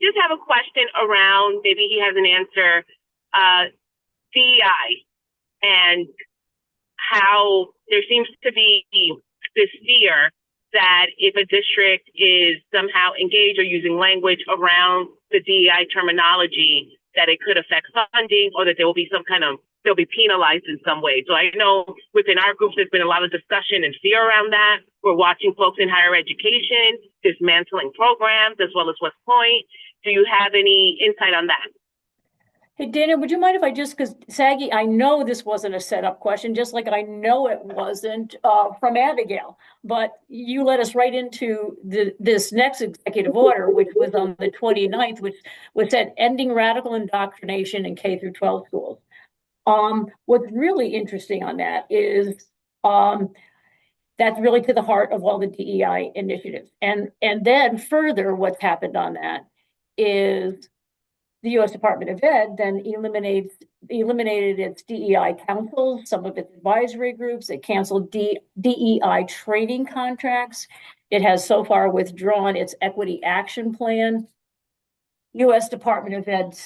just have a question around, maybe he has an answer, DEI and how there seems to be this fear that if a district is somehow engaged or using language around the DEI terminology, that it could affect funding or that there will be they'll be penalized in some way. So I know within our groups, there's been a lot of discussion and fear around that. We're watching folks in higher education dismantling programs as well as West Point. Do you have any insight on that? Hey, Daniel, would you mind if I just, because Saggy, I know this wasn't a setup question, just like I know it wasn't from Abigail, but you led us right into this next executive order, which was on the 29th, which said ending radical indoctrination in K through 12 schools. What's really interesting on that is that's really to the heart of all the DEI initiatives. And then further, what's happened on that is the U.S. Department of Ed then eliminated its DEI councils, some of its advisory groups. It canceled DEI training contracts. It has so far withdrawn its equity action plan. U.S. Department of Ed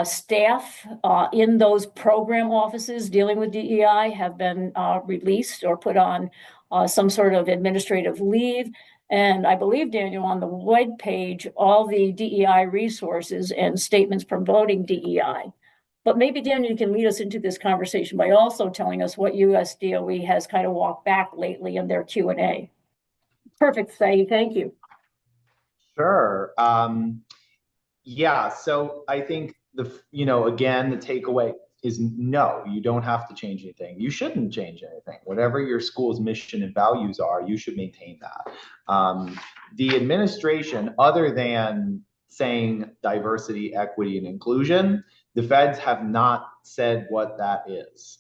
staff in those program offices dealing with DEI have been released or put on some sort of administrative leave. And I believe, Daniel, on the web page, all the DEI resources and statements promoting DEI. But maybe, Daniel, you can lead us into this conversation by also telling us what US DOE has kind of walked back lately in their Q&A. Perfect, Say. Thank you. Sure. Yeah, so I think again, the takeaway is no, you don't have to change anything. You shouldn't change anything. Whatever your school's mission and values are, you should maintain that. The administration, other than saying diversity, equity, and inclusion, the feds have not said what that is.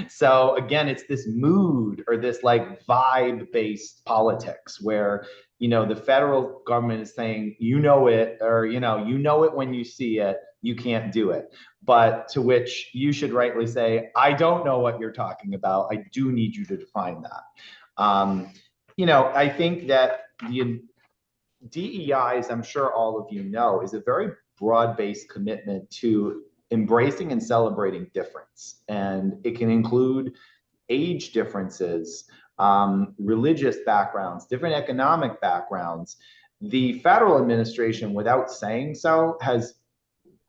So again, it's this mood or this like vibe-based politics where the federal government is saying, or you know it when you see it, you can't do it. But to which you should rightly say, I don't know what you're talking about. I do need you to define that. I think that the DEI, as I'm sure all of you know, is a very broad-based commitment to embracing and celebrating difference. And it can include age differences, religious backgrounds, different economic backgrounds. The federal administration, without saying so, has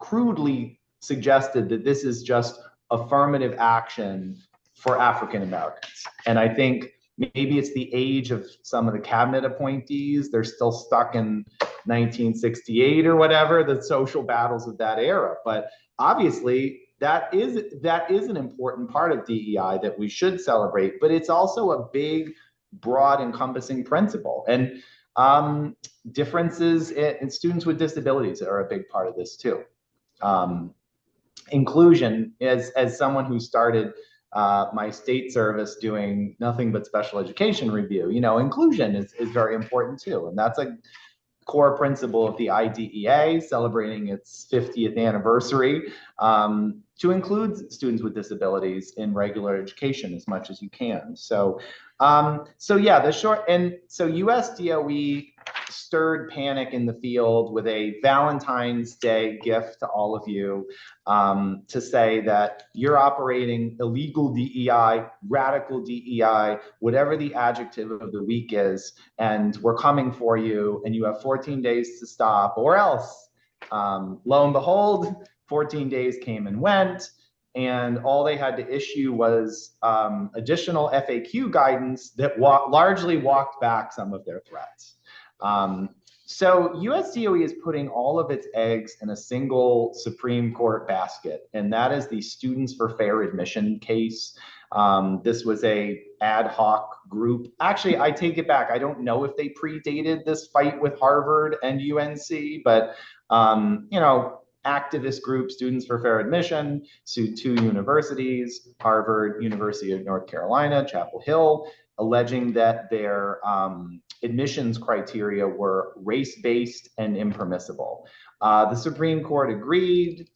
crudely suggested that this is just affirmative action for African Americans. And I think maybe it's the age of some of the cabinet appointees. They're still stuck in 1968 or whatever, the social battles of that era. But obviously, that is an important part of DEI that we should celebrate, but it's also a big, broad, encompassing principle. And differences in students with disabilities are a big part of this too. Inclusion, as someone who started my state service doing nothing but special education review, inclusion is very important too. And that's a core principle of the IDEA, celebrating its 50th anniversary, to include students with disabilities in regular education as much as you can. So yeah, so US DOE stirred panic in the field with a Valentine's Day gift to all of you, to say that you're operating illegal DEI, radical DEI, whatever the adjective of the week is, and we're coming for you, and you have 14 days to stop, or else. Lo and behold, 14 days came and went, and all they had to issue was additional FAQ guidance that largely walked back some of their threats. So US DOE is putting all of its eggs in a single Supreme Court basket, and that is the Students for Fair Admission case. This was a ad hoc group. Actually, I take it back. I don't know if they predated this fight with Harvard and UNC, but activist group, Students for Fair Admission, sued two universities, Harvard, University of North Carolina, Chapel Hill, alleging that their admissions criteria were race-based and impermissible. The Supreme Court agreed,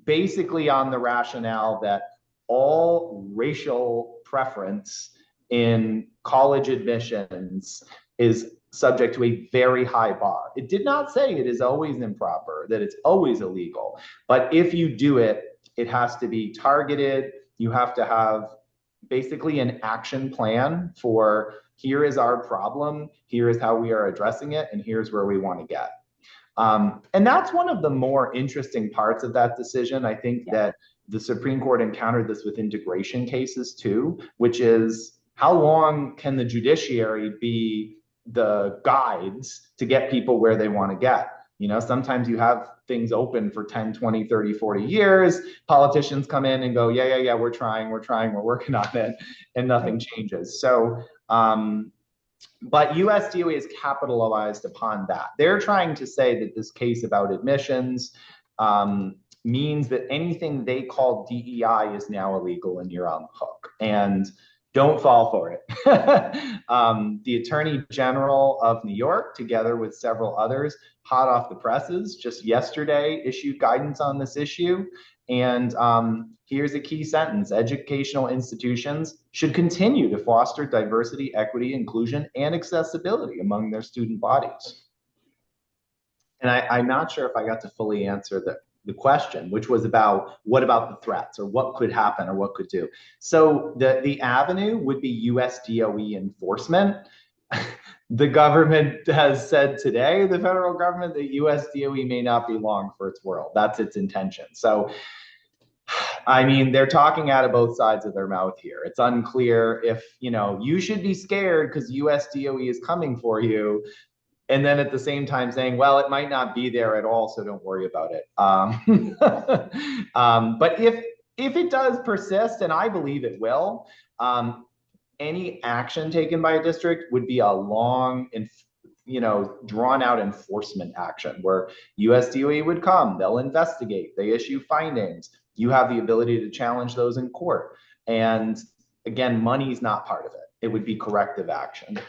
basically on the rationale that all racial preference in college admissions is subject to a very high bar. It did not say it is always improper, that it's always illegal. But if you do it, it has to be targeted. You have to have basically an action plan for here is our problem, here is how we are addressing it, and here's where we want to get. And that's one of the more interesting parts of that decision. I think that the Supreme Court encountered this with integration cases too, which is how long can the judiciary be the guides to get people where they want to get? You know, sometimes you have things open for 10, 20, 30, 40 years. Politicians come in and go, yeah, we're trying, we're working on it, and nothing changes. So, but US DOE has capitalized upon that. They're trying to say that this case about admissions means that anything they call DEI is now illegal and you're on the hook. And don't fall for it. The Attorney General of New York, together with several others, hot off the presses, just yesterday issued guidance on this issue. And here's a key sentence: educational institutions should continue to foster diversity, equity, inclusion, and accessibility among their student bodies. And I'm not sure if I got to fully answer the question, which was about what about the threats, or what could happen, or what could do. So the avenue would be US DOE enforcement. The government has said today, the federal government, that US DOE may not be long for its world. That's its intention. So, I mean, they're talking out of both sides of their mouth here. It's unclear if, you know, you should be scared because US DOE is coming for you, and then at the same time saying, well, it might not be there at all, so don't worry about it. But if it does persist, and I believe it will, any action taken by a district would be a long and, you know, drawn out enforcement action where US DOE would come, they'll investigate, they issue findings. You have the ability to challenge those in court. And again, money's not part of it. It would be corrective action.